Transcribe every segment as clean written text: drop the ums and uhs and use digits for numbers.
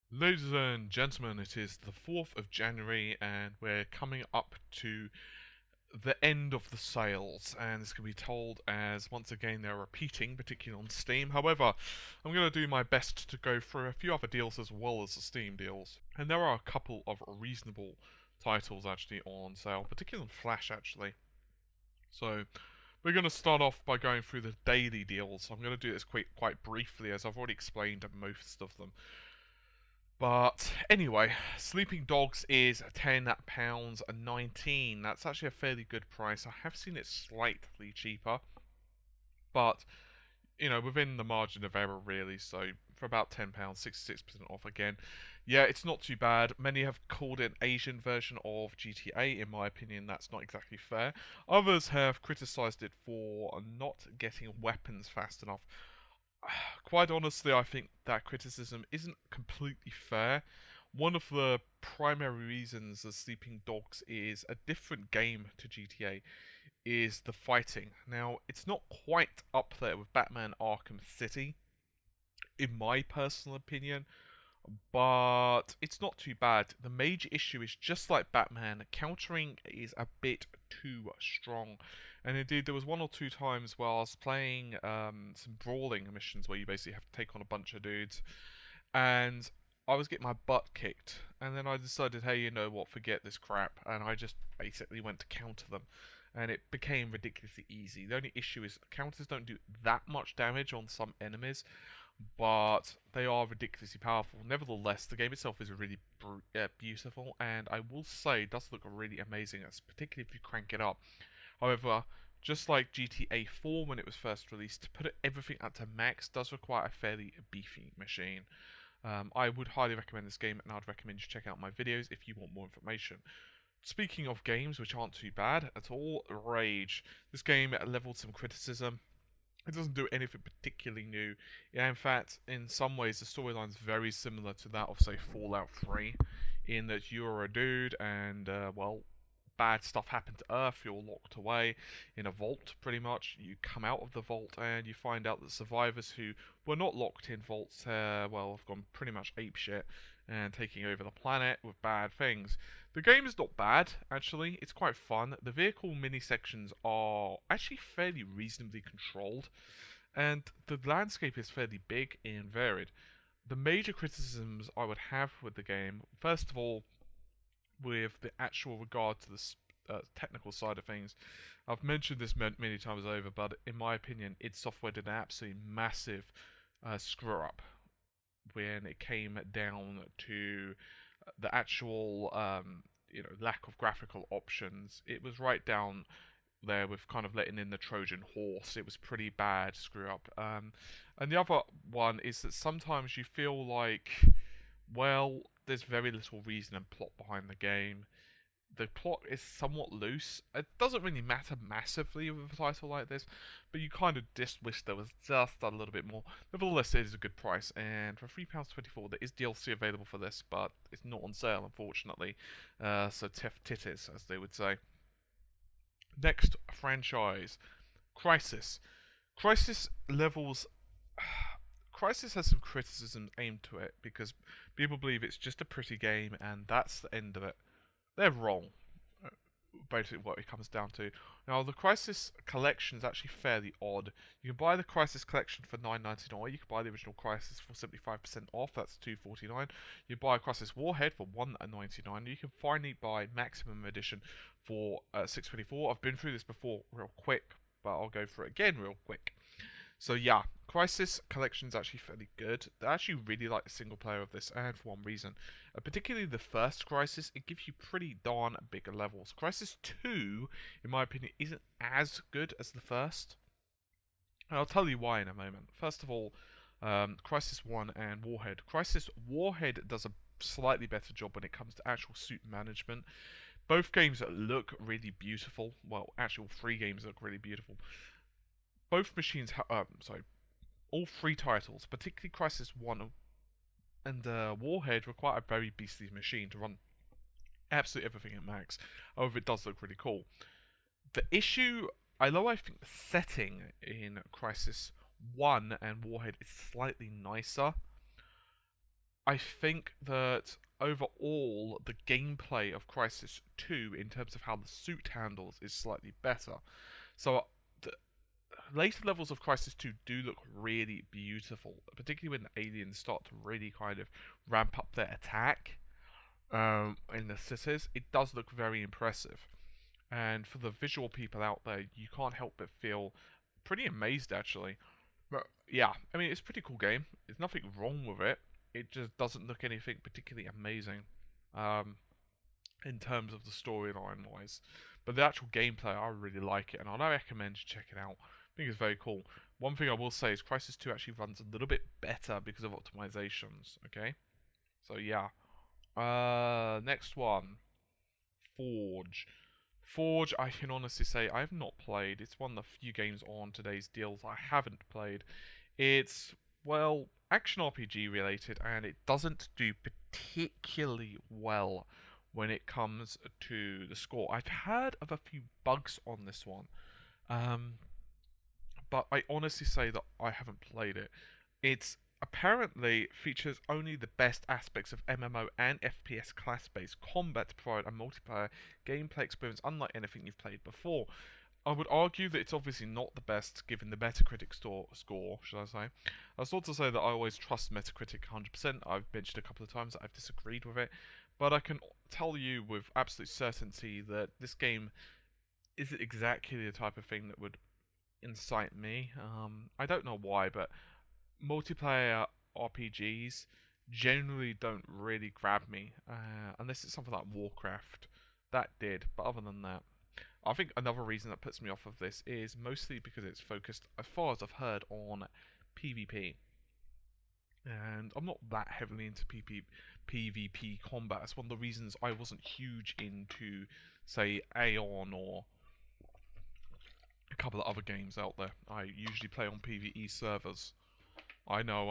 Ladies and gentlemen, it is the 4th of January and we're coming up to the end of the sales, and this can be told as once again they're repeating, particularly on Steam. However, I'm going to do my best to go through a few other deals as well as the Steam deals. And there are a couple of reasonable titles actually on sale, particularly on Flash actually. So we're going to start off by going through the daily deals. I'm going to do this quite briefly as I've already explained most of them. But anyway, Sleeping Dogs is £10.19. That's actually a fairly good price. I have seen it slightly cheaper, but within the margin of error really. So for about £10, 66% off again. Yeah, it's not too bad. Many have called it an Asian version of GTA. In my opinion, that's not exactly fair. Others have criticised it for not getting weapons fast enough. Quite honestly, I think that criticism isn't completely fair. One of the primary reasons the Sleeping Dogs is a different game to GTA is the fighting. Now, it's not quite up there with Batman Arkham City, in my personal opinion, but it's not too bad. The major issue is just like Batman, countering is a bit too strong. And indeed, there was one or two times where I was playing some brawling missions where you basically have to take on a bunch of dudes, and I was getting my butt kicked. And then I decided, hey, you know what, forget this crap, and I just basically went to counter them. And it became ridiculously easy. The only issue is counters don't do that much damage on some enemies, but they are ridiculously powerful. Nevertheless, the game itself is really beautiful, and I will say it does look really amazing, particularly if you crank it up. However, just like GTA 4 when it was first released, to put everything up to max does require a fairly beefy machine. I would highly recommend this game, and I'd recommend you check out my videos if you want more information. Speaking of games which aren't too bad at all, Rage. This game leveled some criticism. It doesn't do anything particularly new. Yeah, in fact, in some ways, the storyline's very similar to that of, say, Fallout 3, in that you're a dude and, well, bad stuff happened to Earth, you're locked away in a vault, pretty much. You come out of the vault and you find out that survivors who were not locked in vaults, well, have gone pretty much apeshit and taking over the planet with bad things. The game is not bad, actually. It's quite fun. The vehicle mini sections are actually fairly reasonably controlled, and the landscape is fairly big and varied. The major criticisms I would have with the game, first of all, with the actual regard to the technical side of things. I've mentioned this many times over, but in my opinion, id Software did an absolutely massive screw up when it came down to the actual lack of graphical options. It was right down there with kind of letting in the Trojan horse. It was pretty bad screw up. And the other one is that sometimes you feel like, well, there's very little reason and plot behind the game. The plot is somewhat loose. It doesn't really matter massively with a title like this, but you kind of just wish there was just a little bit more. Nevertheless, it is a good price, and for £3.24 there is DLC available for this, but it's not on sale, unfortunately. So tiff titties, as they would say. Next franchise, Crysis. Crysis levels. Crysis has some criticism aimed to it because people believe it's just a pretty game and that's the end of it. They're wrong. Basically, what it comes down to. Now, the Crysis collection is actually fairly odd. You can buy the Crysis collection for $9.99. You can buy the original Crysis for 75% off. That's $2.49. You buy a Crysis Warhead for $1.99. You can finally buy Maximum Edition for $6.24. I've been through this before real quick, but I'll go through it again real quick. So yeah, Crysis collection is actually fairly good. I actually really like the single player of this, and for one reason. Particularly the first Crysis, it gives you pretty darn big levels. Crysis 2, in my opinion, isn't as good as the first. And I'll tell you why in a moment. First of all, Crysis 1 and Warhead. Crysis Warhead does a slightly better job when it comes to actual suit management. Both games look really beautiful. Well, actually, all three games look really beautiful. Both machines, all three titles, particularly Crysis 1 and Warhead, require a very beastly machine to run absolutely everything at max. However, it does look really cool. The issue, although I think the setting in Crysis 1 and Warhead is slightly nicer, I think that overall the gameplay of Crysis 2 in terms of how the suit handles is slightly better. So the later levels of Crysis 2 do look really beautiful, particularly when the aliens start to really kind of ramp up their attack in the cities. It does look very impressive. And for the visual people out there, you can't help but feel pretty amazed actually. But yeah, I mean, it's a pretty cool game. There's nothing wrong with it. It just doesn't look anything particularly amazing um, in terms of the storyline wise. But the actual gameplay, I really like it, and I recommend you check it out. I think it's very cool. One thing I will say is Crysis 2 actually runs a little bit better because of optimizations, okay? So yeah. Next one. Forge. Forge, I can honestly say I have not played. It's one of the few games on today's deals I haven't played. It's, well, action RPG related, and it doesn't do particularly well when it comes to the score. I've heard of a few bugs on this one, um, but I honestly say that I haven't played it. It's apparently features only the best aspects of MMO and FPS class-based combat to provide a multiplayer gameplay experience unlike anything you've played before. I would argue that it's obviously not the best given the Metacritic score, should I say. I was to say that I always trust Metacritic 100%. I've mentioned a couple of times that I've disagreed with it, but I can tell you with absolute certainty that this game isn't exactly the type of thing that would incite me. I don't know why, but multiplayer RPGs generally don't really grab me, unless it's something like Warcraft. That did, but other than that, I think another reason that puts me off of this is mostly because it's focused, as far as I've heard, on PvP. And I'm not that heavily into PvP combat. That's one of the reasons I wasn't huge into, say, Aeon or a couple of other games out there. I usually play on PvE servers. I know.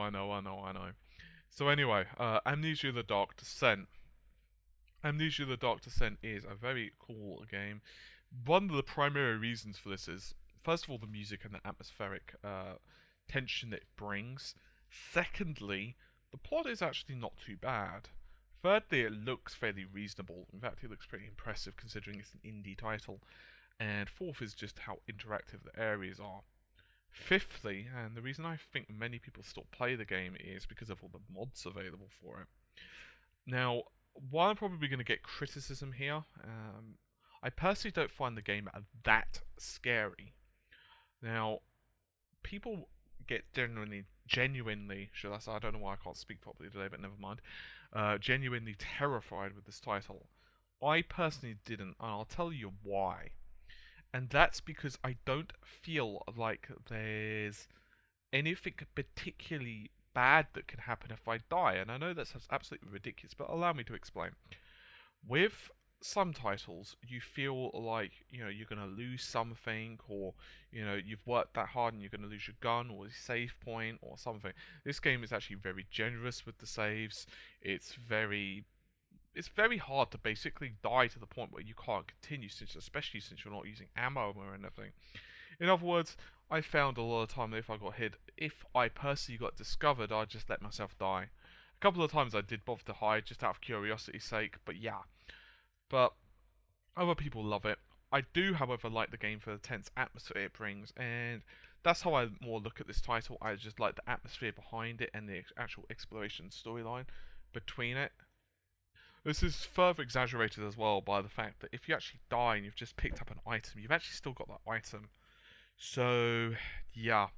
So anyway, Amnesia the Dark Descent. Amnesia the Dark Descent is a very cool game. One of the primary reasons for this is, first of all, the music and the atmospheric tension it brings. Secondly, the plot is actually not too bad. Thirdly, it looks fairly reasonable. In fact, it looks pretty impressive considering it's an indie title. And fourth is just how interactive the areas are. Fifthly, and the reason I think many people still play the game is because of all the mods available for it. Now, while I'm probably going to get criticism here, I personally don't find the game that scary. Now, people get genuinely, should I say, I don't know why I can't speak properly today, but never mind, genuinely terrified with this title. I personally didn't, and I'll tell you why. And that's because I don't feel like there's anything particularly bad that can happen if I die. And I know that sounds absolutely ridiculous, but allow me to explain. With some titles, you feel like, you're going to lose something, or, you've worked that hard and you're going to lose your gun or a save point or something. This game is actually very generous with the saves. It's very hard to basically die to the point where you can't continue, especially since you're not using ammo or anything. In other words, I found a lot of time that if I personally got discovered, I'd just let myself die. A couple of times I did bother to hide just out of curiosity's sake, but yeah. But other people love it. I do, however, like the game for the tense atmosphere it brings, and that's how I more look at this title. I just like the atmosphere behind it and the actual exploration storyline between it. This is further exaggerated as well by the fact that if you actually die and you've just picked up an item, you've actually still got that item. So, yeah.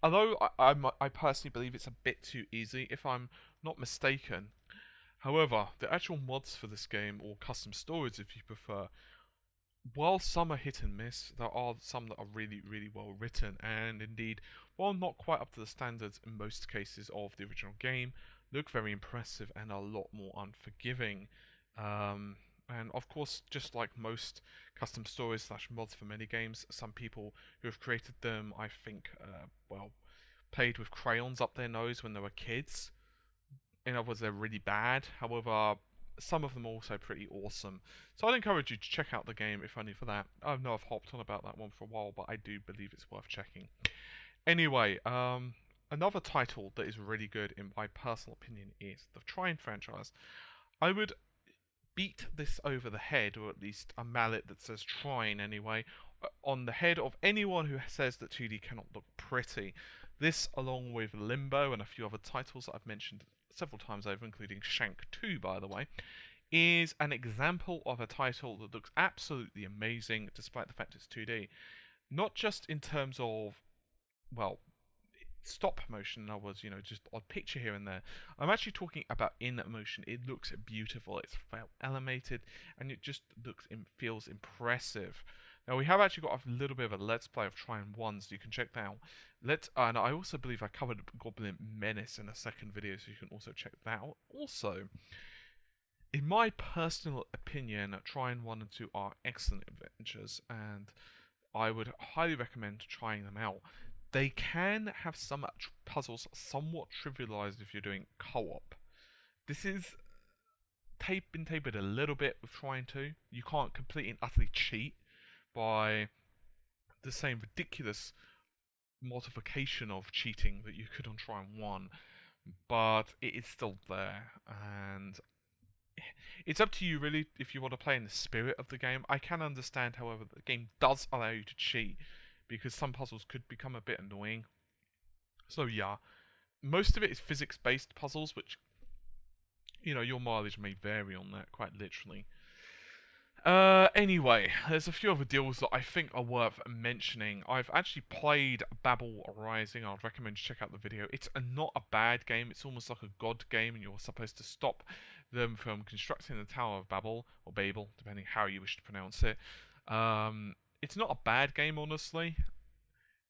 Although I personally believe it's a bit too easy, if I'm not mistaken. However, the actual mods for this game, or custom stories if you prefer, while some are hit and miss, there are some that are really, really well written, and indeed, while not quite up to the standards in most cases of the original game, look very impressive and a lot more unforgiving. And of course, just like most custom stories / mods for many games, some people who have created them, I think, played with crayons up their nose when they were kids. In other words, they're really bad. However, some of them are also pretty awesome. So I'd encourage you to check out the game, if only for that. I know I've hopped on about that one for a while, but I do believe it's worth checking. Anyway, another title that is really good, in my personal opinion, is the Trine franchise. I would beat this over the head, or at least a mallet that says Trine anyway, on the head of anyone who says that 2D cannot look pretty. This, along with Limbo and a few other titles that I've mentioned several times over, including Shank II, by the way, is an example of a title that looks absolutely amazing despite the fact it's 2D. Not just in terms of, well, stop motion, in other words, just odd picture here and there. I'm actually talking about in motion. It looks beautiful, it's well animated, and it just feels impressive. Now, we have actually got a little bit of a Let's Play of Trine 1, so you can check that out. And I also believe I covered Goblin Menace in a second video, so you can also check that out. Also, in my personal opinion, Trine 1 and 2 are excellent adventures, and I would highly recommend trying them out. They can have some puzzles somewhat trivialized if you're doing co-op. This is been tapered a little bit with Trine 2. You can't completely and utterly cheat by the same ridiculous modification of cheating that you could on Trine 1, but it is still there, and it's up to you really if you want to play in the spirit of the game. I can understand, however, that the game does allow you to cheat, because some puzzles could become a bit annoying. So yeah, most of it is physics-based puzzles, which, your mileage may vary on that, quite literally. Anyway, there's a few other deals that I think are worth mentioning. I've actually played Babel Rising. I'd recommend you check out the video. It's not a bad game. It's almost like a god game, and you're supposed to stop them from constructing the Tower of Babel, or Babel, depending how you wish to pronounce it. It's not a bad game, honestly.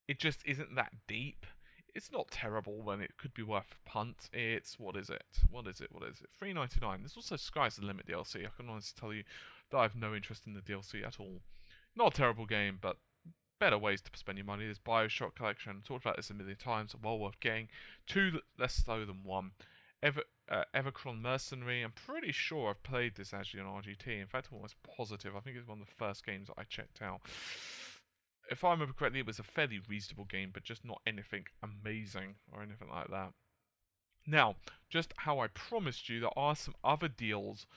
It just isn't that deep. It's not terrible when it could be worth a punt. It's, what is it? $3.99. There's also Sky's the Limit DLC. I can honestly tell you that I have no interest in the DLC at all. Not a terrible game, but better ways to spend your money. There's Bioshock Collection. I've talked about this a million times. Well worth getting. 2 less so than 1. Evercron Mercenary. I'm pretty sure I've played this actually on RGT. In fact, I'm almost positive. I think it's one of the first games that I checked out. If I remember correctly, it was a fairly reasonable game, but just not anything amazing or anything like that. Now, just how I promised you, there are some other deals,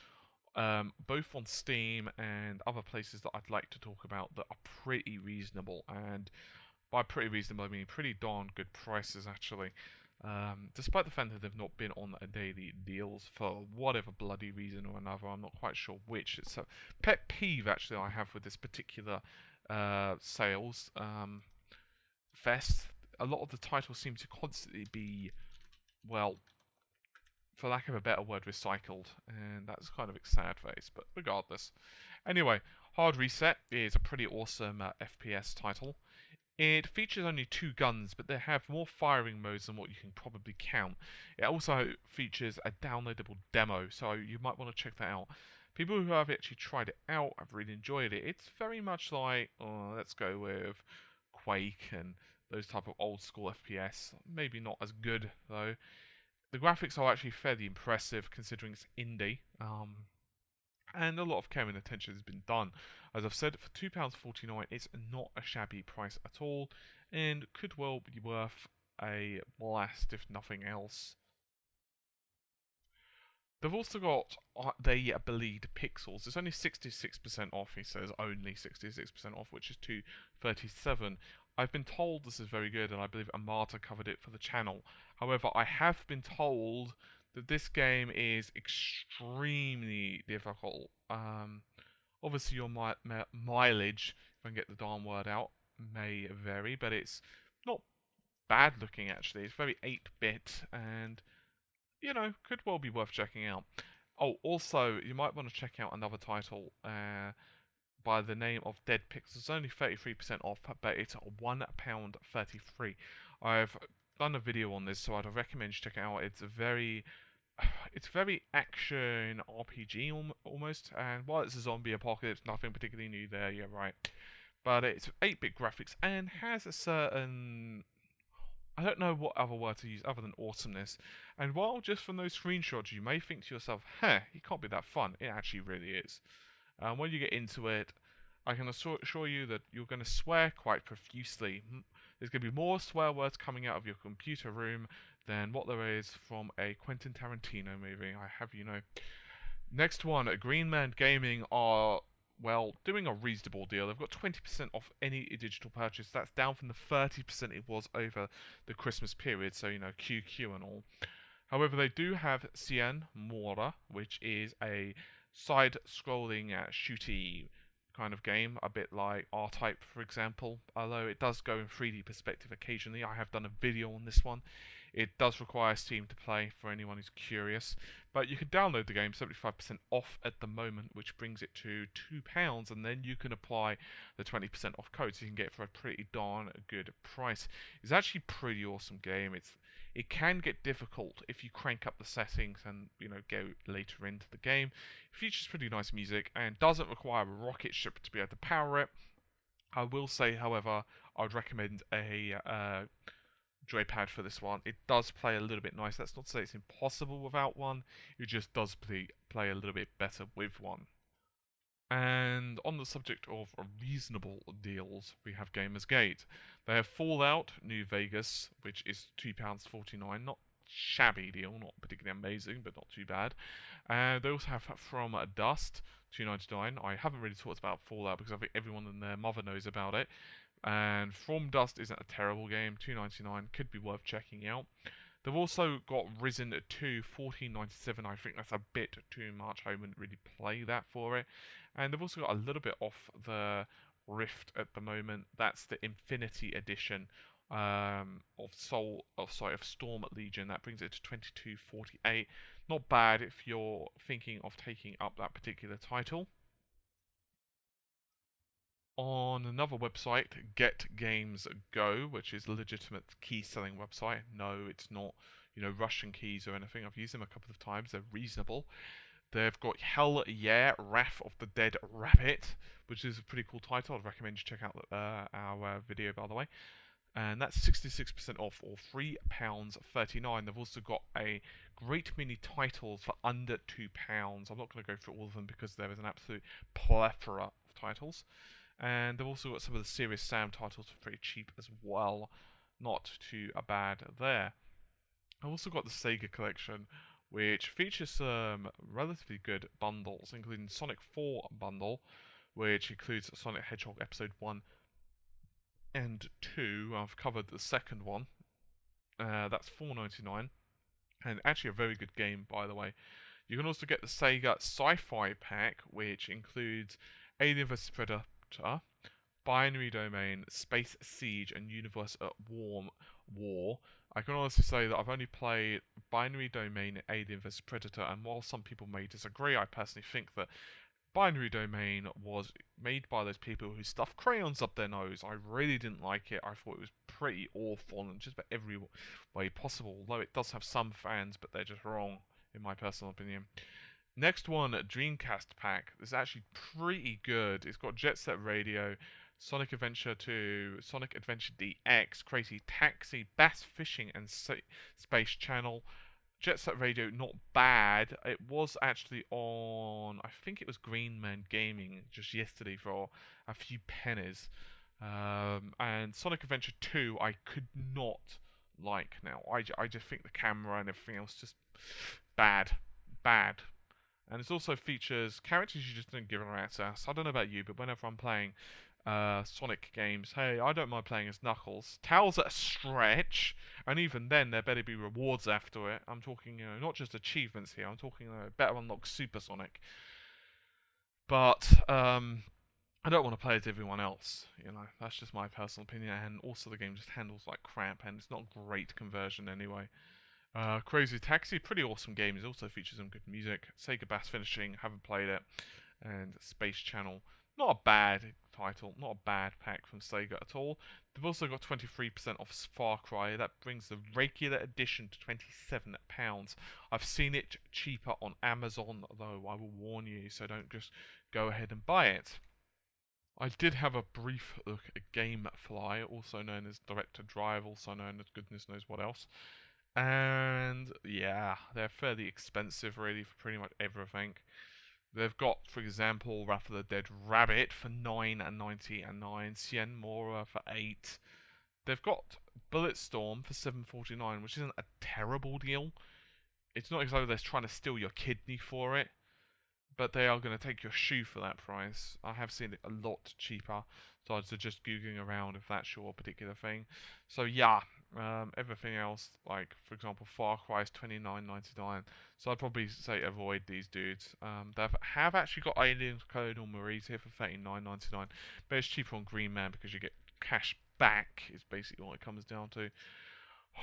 both on Steam and other places that I'd like to talk about that are pretty reasonable. And by pretty reasonable, I mean pretty darn good prices, actually. Despite the fact that they've not been on a daily deals for whatever bloody reason or another, I'm not quite sure which. It's a pet peeve, actually, I have with this particular sales fest. A lot of the titles seem to constantly be, well, for lack of a better word, recycled, and that's kind of a sad face, but regardless. Anyway, Hard Reset is a pretty awesome FPS title. It features only 2 guns, but they have more firing modes than what you can probably count. It also features a downloadable demo, so you might want to check that out. People who have actually tried it out have really enjoyed it. It's very much like, let's go with Quake and those type of old school FPS. Maybe not as good, though. The graphics are actually fairly impressive considering it's indie. And a lot of care and attention has been done. As I've said, for £2.49, it's not a shabby price at all, and could well be worth a blast if nothing else. They've also got the Bleed Pixels. It's only 66% off, he says, only 66% off, which is $2.37. I've been told this is very good, and I believe Amata covered it for the channel. However, I have been told that this game is extremely difficult. Obviously, your mileage, if I can get the darn word out, may vary, but it's not bad looking, actually. It's very 8-bit, and could well be worth checking out. Oh, also, you might want to check out another title by the name of Dead Pixels. It's only 33% off, but it's £1.33. I've done a video on this, so I'd recommend you check it out. It's very action RPG almost, and while it's a zombie apocalypse, nothing particularly new there, you're right. But it's 8-bit graphics and has a certain, I don't know what other word to use other than awesomeness. And while just from those screenshots you may think to yourself, it can't be that fun, it actually really is. When you get into it, I can assure you that you're going to swear quite profusely. There's going to be more swear words coming out of your computer room than what there is from a Quentin Tarantino movie, I have you know. Next one, Green Man Gaming are, well, doing a reasonable deal. They've got 20% off any digital purchase. That's down from the 30% it was over the Christmas period, so, you know, QQ and all. However, they do have Cien Mora, which is a side-scrolling shooty kind of game, a bit like R-Type, for example, although it does go in 3D perspective occasionally. I have done a video on this one. It does require Steam to play for anyone who's curious, but you can download the game 75% off at the moment, which brings it to £2, and then you can apply the 20% off code, so you can get it for a pretty darn good price. It's actually a pretty awesome game. It can get difficult if you crank up the settings and, you know, go later into the game. It features pretty nice music and doesn't require a rocket ship to be able to power it. I will say, however, I would recommend a joypad for this one. It does play a little bit nice. That's not to say it's impossible without one. It just does play a little bit better with one. And on the subject of reasonable deals, we have Gamersgate. They have Fallout New Vegas, which is £2.49. Not shabby deal, not particularly amazing, but not too bad. They also have From Dust, £2.99. I haven't really talked about Fallout because I think everyone and their mother knows about it. And From Dust isn't a terrible game, £2.99, could be worth checking out. They've also got Risen 2, $14.97. I think that's a bit too much. I wouldn't really play that for it. And they've also got a little bit off the Rift at the moment. That's the Infinity Edition of Storm Legion. That brings it to $22.48. Not bad if you're thinking of taking up that particular title. On another website, GetGamesGo, which is a legitimate key-selling website. No, it's not, you know, Russian keys or anything. I've used them a couple of times. They're reasonable. They've got Hell Yeah, Wrath of the Dead Rabbit, which is a pretty cool title. I'd recommend you check out our video, by the way. And that's 66% off, or £3.39. They've also got a great many titles for under £2. I'm not going to go through all of them because there is an absolute plethora of titles. And they've also got some of the Serious Sam titles for pretty cheap as well. Not too bad there. I've also got the Sega collection, which features some relatively good bundles, including Sonic 4 bundle, which includes Sonic Hedgehog Episode 1 and 2. I've covered the second one. That's $4.99. And actually a very good game, by the way. You can also get the Sega Sci-Fi Pack, which includes Alien vs Predator, Binary Domain, Space Siege, and Universe at War. I can honestly say that I've only played Binary Domain and Alien vs Predator, and while some people may disagree, I personally think that Binary Domain was made by those people who stuffed crayons up their nose. I really didn't like it. I thought it was pretty awful in just about every way possible, although it does have some fans, but they're just wrong, in my personal opinion. Next one, Dreamcast Pack. This is actually pretty good. It's got Jet Set Radio, Sonic Adventure 2, Sonic Adventure DX, Crazy Taxi, Bass Fishing, and Space Channel. Jet Set Radio, not bad. It was actually on, I think it was Green Man Gaming just yesterday for a few pennies. And Sonic Adventure 2, I could not like now. I just think the camera and everything else just bad. And it also features characters you just don't give a rat's ass. I don't know about you, but whenever I'm playing Sonic games, hey, I don't mind playing as Knuckles. Tails at a stretch, and even then there better be rewards after it. I'm talking, you know, not just achievements here. I'm talking better unlock Super Sonic. But I don't want to play as everyone else. You know, that's just my personal opinion. And also the game just handles like crap, and it's not great conversion anyway. Crazy Taxi, pretty awesome game. It also features some good music. Sega Bass Finishing, haven't played it. And Space Channel, not a bad title, not a bad pack from Sega at all. They've also got 23% off Far Cry. That brings the regular edition to £27. I've seen it cheaper on Amazon, though I will warn you, so don't just go ahead and buy it. I did have a brief look at Gamefly, also known as Direct to Drive, also known as goodness knows what else. And yeah, they're fairly expensive really for pretty much everything. They've got, for example, Wrath of the Dead Rabbit for $9.99, Cien Mora for $8, They've got Bulletstorm for $7.49, which isn't a terrible deal. It's not exactly they're trying to steal your kidney for it, but they are going to take your shoe for that price. I have seen it a lot cheaper, so I'd suggest googling around if that's your particular thing. So yeah, everything else, like for example, Far Cry is $29.99. So I'd probably say avoid these dudes. They have actually got Alien Colonial Marines here for $39.99, but it's cheaper on Green Man because you get cash back. Is basically what it comes down to.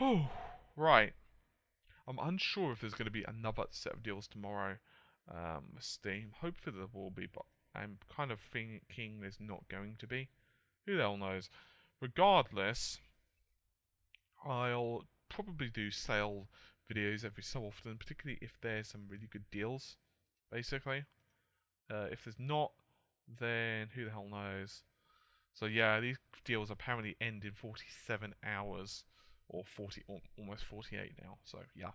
Oh, right. I'm unsure if there's going to be another set of deals tomorrow. Steam. Hopefully there will be, but I'm kind of thinking there's not going to be. Who the hell knows? Regardless, I'll probably do sale videos every so often, particularly if there's some really good deals, basically. If there's not, then who the hell knows? So yeah, these deals apparently end in 47 hours, or 40, or almost 48 now. So yeah.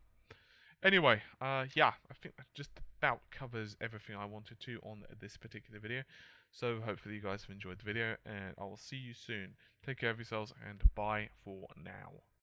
Anyway, yeah, I think that just about covers everything I wanted to on this particular video. So hopefully you guys have enjoyed the video, and I will see you soon. Take care of yourselves, and bye for now.